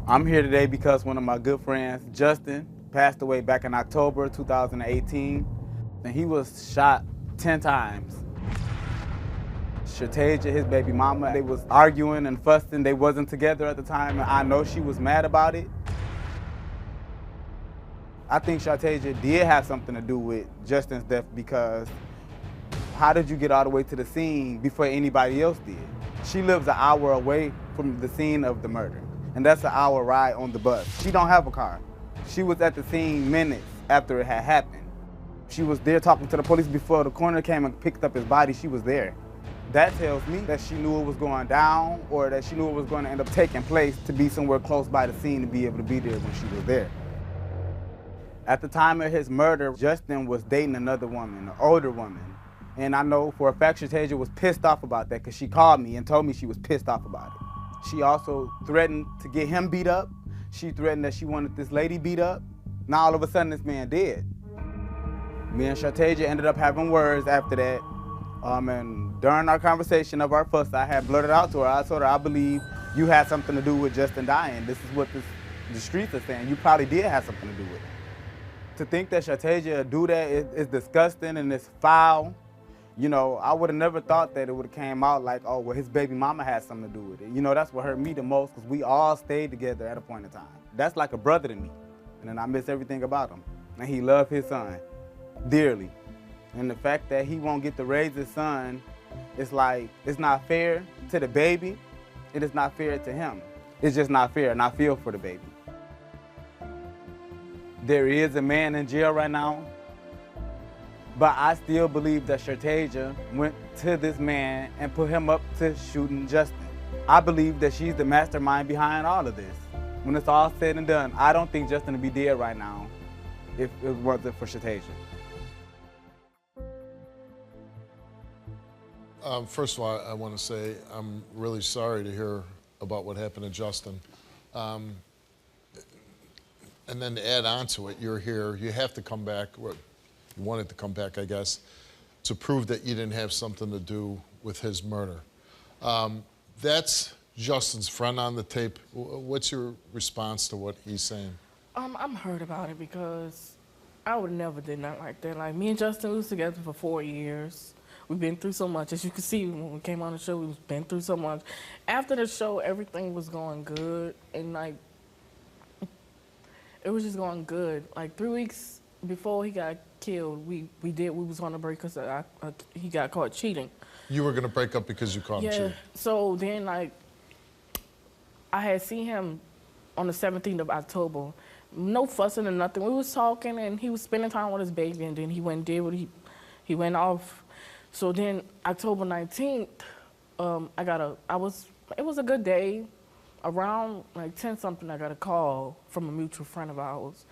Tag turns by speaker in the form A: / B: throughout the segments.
A: I'm here today because one of my good friends, Justin, passed away back in October 2018, and he was shot 10 times. Shaitassia, his baby mama, they was arguing and fussing. They wasn't together at the time, and I know she was mad about it. I think Shaitassia did have something to do with Justin's death because how did you get all the way to the scene before anybody else did? She lives an hour away from the scene of the murder, and that's an hour ride on the bus. She don't have a car. She was at the scene minutes after it had happened. She was there talking to the police before the coroner came and picked up his body. She was there. That tells me that she knew it was going down or that she knew it was going to end up taking place to be somewhere close by the scene to be able to be there when she was there. At the time of his murder, Justin was dating another woman, an older woman. And I know for a fact Shaitassia was pissed off about that because she called me and told me she was pissed off about it. She also threatened to get him beat up. She threatened that she wanted this lady beat up. Now all of a sudden this man dead. Me and Shaitassia ended up having words after that. And during our conversation of our fuss, I had blurted out to her. I told her, I believe you had something to do with Justin dying. This is what the streets are saying. You probably did have something to do with it. To think that Shaitassia do that is disgusting and it's foul. You know, I would have never thought that it would have came out like, oh, well, his baby mama had something to do with it. You know, that's what hurt me the most because we all stayed together at a point in time. That's like a brother to me. And then I miss everything about him. And he loved his son dearly. And the fact that he won't get to raise his son, it's like, it's not fair to the baby. It is not fair to him. It's just not fair, and I feel for the baby. There is a man in jail right now, but I still believe that Shaitassia went to this man and put him up to shooting Justin. I believe that she's the mastermind behind all of this. When it's all said and done, I don't think Justin would be dead right now if it wasn't for Shaitassia.
B: First of all, I want to say I'm really sorry to hear about what happened to Justin. And then to add on to it, you're here, you have to come back, you wanted to come back, I guess, to prove that you didn't have something to do with his murder. That's Justin's friend on the tape. What's your response to what he's saying?
C: I'm hurt about it because I would never did nothing like that. Like, me and Justin was together for 4 years. We've been through so much. As you can see, when we came on the show, we've been through so much. After the show, everything was going good, and like, it was just going good. Like 3 weeks before he got killed, we was on a break because he got caught cheating.
B: You were going to break up because you caught him cheating?
C: So then, like, I had seen him on the 17th of October. No fussing or nothing. We was talking, and he was spending time with his baby, and then he went and did what he went off. So then October 19th, it was a good day. Around like 10 something, I got a call from a mutual friend of ours.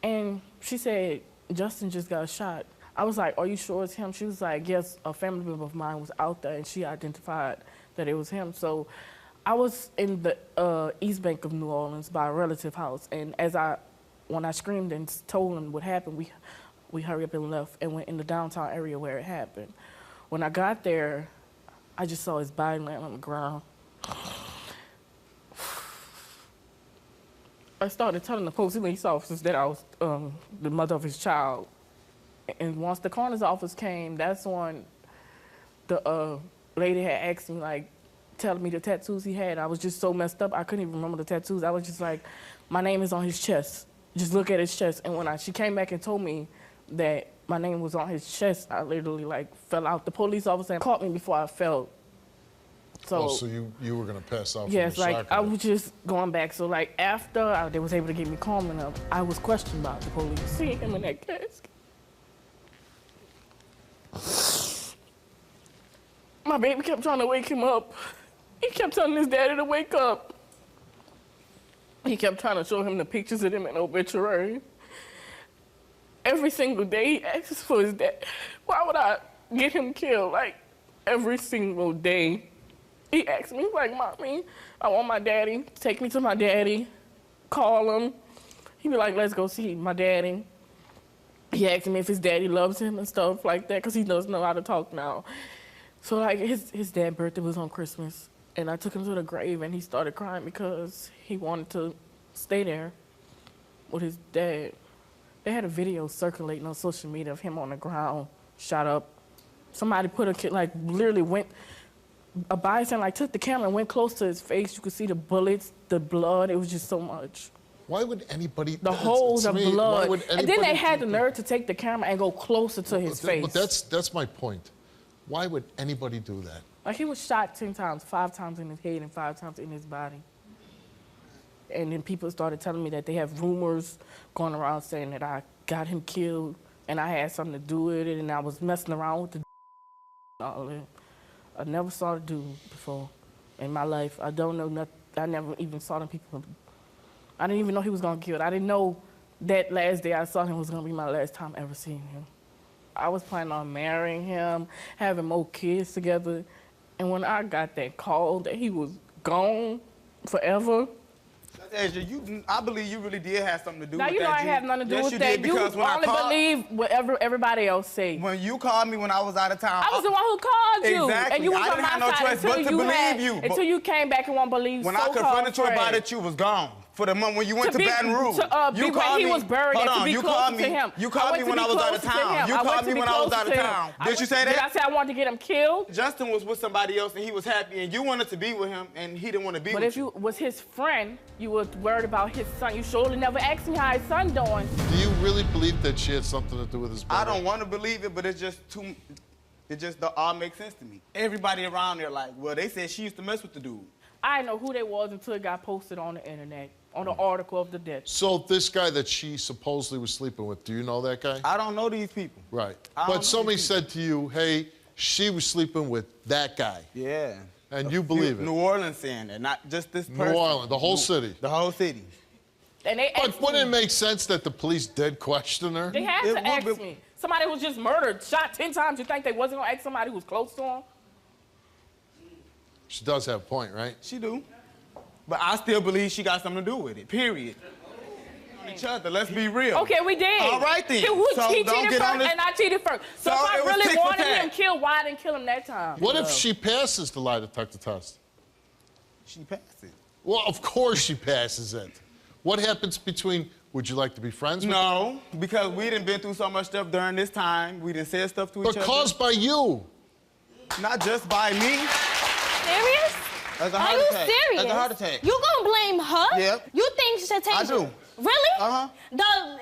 C: And she said, Justin just got shot. I was like, are you sure it's him? She was like, yes, a family member of mine was out there and she identified that it was him. So I was in the East Bank of New Orleans by a relative house. And when I screamed and told them what happened, we hurried up and left and went in the downtown area where it happened. When I got there, I just saw his body laying on the ground. I started telling the police officers that I was the mother of his child. And once the coroner's office came, that's when the lady had asked me, like, telling me the tattoos he had. I was just so messed up, I couldn't even remember the tattoos. I was just like, my name is on his chest. Just look at his chest. And when she came back and told me that my name was on his chest, I literally, like, fell out. The police officer caught me before I fell.
B: So you were going to pass out?
C: Yes,
B: from the
C: like,
B: shock
C: I was just going back. So, like, after they was able to get me calm enough, I was questioned by the police, seeing him in that casket. My baby kept trying to wake him up. He kept telling his daddy to wake up. He kept trying to show him the pictures of him in the obituary. Every single day he asks for his dad. Why would I get him killed? Like, every single day. He asked me, like, Mommy, I want my daddy. Take me to my daddy. Call him. He'd be like, let's go see my daddy. He asked me if his daddy loves him and stuff like that, because he doesn't know how to talk now. So, like, his dad's birthday was on Christmas. And I took him to the grave, and he started crying because he wanted to stay there with his dad. They had a video circulating on social media of him on the ground, shot up. Somebody put a kid, like literally went, a bystander like took the camera and went close to his face. You could see the bullets, the blood. It was just so much.
B: Why would anybody?
C: The holes of blood. And then they had the
B: that?
C: nerve to take the camera and go closer to his face.
B: But that's my point. Why would anybody do that?
C: Like he was shot 10 times, 5 times in his head and 5 times in his body. And then people started telling me that they have rumors going around saying that I got him killed and I had something to do with it and I was messing around with the all that. I never saw the dude before in my life. I don't know nothing. I never even saw them people. I didn't even know he was gonna kill. I didn't know that last day I saw him was gonna be my last time ever seeing him. I was planning on marrying him, having more kids together. And when I got that call that he was gone forever.
A: Shaitassia, I believe you really did have something to do with that.
C: Now, you know I have nothing to do with that.
A: Did, because
C: you
A: when
C: only believe whatever everybody else say.
A: When you called me when I was out of town.
C: I was the one who called you.
A: Exactly.
C: And you was
A: I
C: on
A: didn't
C: my
A: have no
C: side
A: choice but to believe you.
C: Until you came back and won't believe
A: when I confronted you about it, you was gone. For the month when you went to Baton Rouge.
C: You called me. He was buried.
A: Hold on,
C: you called me. Him.
A: You called me when I was out of town. You called me when I was out of town. Did you say that?
C: Did I say I wanted to get him killed?
A: Justin was with somebody else and he was happy and you wanted to be with him and he didn't want to be with you.
C: But if you was his friend, you were worried about his son. You surely never asked me how his son doing.
B: Do you really believe that she had something to do with his brother?
A: I don't want to believe it, but it's just too. It just all makes sense to me. Everybody around there like, well, they said she used to mess with the dude.
C: I didn't know who they was until it got posted on the internet, on the article of the death.
B: So this guy that she supposedly was sleeping with, do you know that guy?
A: I don't know these people.
B: Right. But somebody said to you, hey, she was sleeping with that guy.
A: Yeah.
B: And you believe it?
A: New Orleans saying that, not just this person.
B: New Orleans, the whole city.
A: The whole city.
C: And they
B: but wouldn't it make sense that the police did question her?
C: They had to ask me. Somebody was just murdered, shot 10 times. You think they wasn't gonna ask somebody who was close to him?
B: She does have a point, right?
A: She do. But I still believe she got something to do with it, period. Each other, let's be real.
C: Okay, we did.
A: All right then.
C: He cheated first and I cheated first. So if I really wanted him killed, why I didn't kill him that time?
B: What if she passes the lie detector test?
A: She passes.
B: Well, of course she passes it. What happens between, would you like to be friends with her?
A: No, because we done been through so much stuff during this time. We done said stuff to each other.
B: But caused by you.
A: Not just by me.
D: Serious?
A: That's a heart attack.
D: Are you serious?
A: That's a heart attack.
D: You gonna blame her?
A: Yep.
D: You think Shaitassia?
A: I do.
D: Really?
A: Uh-huh.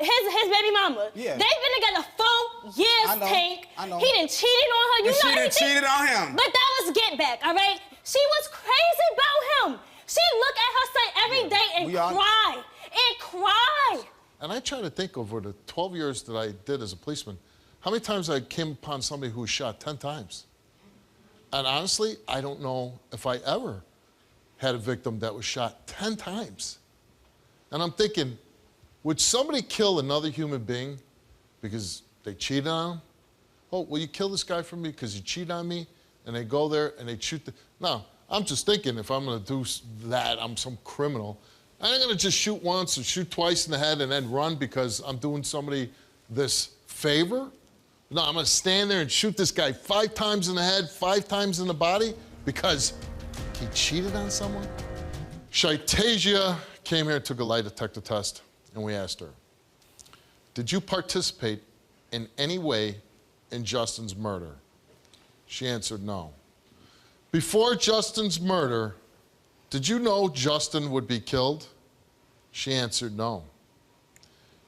D: His baby mama.
A: Yeah.
D: They've been together 4 years,
A: I know.
D: Tank.
A: I know.
D: He done cheated on her. You
A: And
D: know
A: she done cheated on him.
D: But that was get back, all right? She was crazy about him. She look at her son every day and cry. And cry.
B: And I try to think over the 12 years that I did as a policeman, how many times I came upon somebody who was shot 10 times. And honestly, I don't know if I ever had a victim that was shot 10 times. And I'm thinking, would somebody kill another human being because they cheated on him? Oh, will you kill this guy for me because he cheated on me? And they go there and they shoot No, I'm just thinking if I'm gonna do that, I'm some criminal. I'm not gonna just shoot once or shoot twice in the head and then run because I'm doing somebody this favor. No, I'm gonna stand there and shoot this guy 5 times in the head, 5 times in the body because he cheated on someone? Shaitassia came here and took a lie detector test, and we asked her, did you participate in any way in Justin's murder? She answered no. Before Justin's murder, did you know Justin would be killed? She answered no.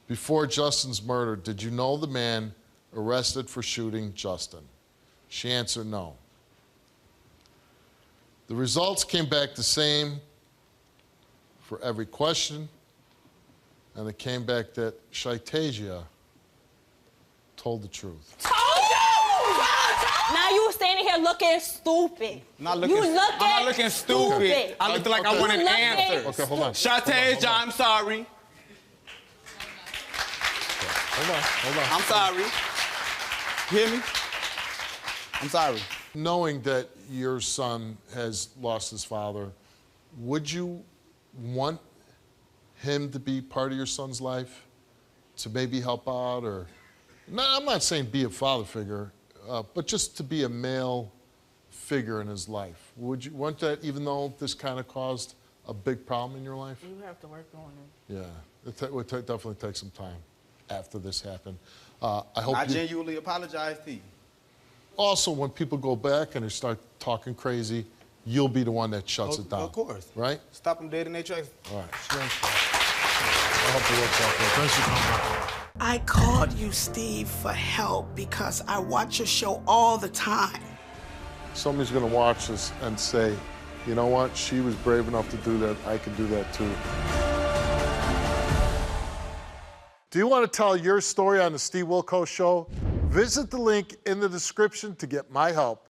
B: Before Justin's murder, did you know the man arrested for shooting Justin? She answered no. The results came back the same for every question, and it came back that Shaitassia told the truth.
D: Told you! Now you standing here looking stupid.
A: I'm not looking stupid. I looked like I wanted an answer.
B: Okay, hold on.
A: Shaitassia, I'm sorry.
B: Hold on.
A: I'm sorry. You hear me? I'm sorry.
B: Knowing that your son has lost his father, would you want him to be part of your son's life? To maybe help out no, I'm not saying be a father figure, but just to be a male figure in his life. Would you want that, even though this kind of caused a big problem in your life?
C: You have to work on it.
B: Yeah, it would definitely take some time after this happened. I hope
A: I genuinely apologize to you.
B: Also, when people go back and they start talking crazy, you'll be the one that shuts it down.
A: Of course.
B: Right?
A: Stop them dead in their tracks.
B: All right. I hope it works out there. Thanks for coming.
E: I called you, Steve, for help because I watch your show all the time.
B: Somebody's going to watch this and say, you know what? She was brave enough to do that. I can do that too. Do you want to tell your story on the Steve Wilkos Show? Visit the link in the description to get my help.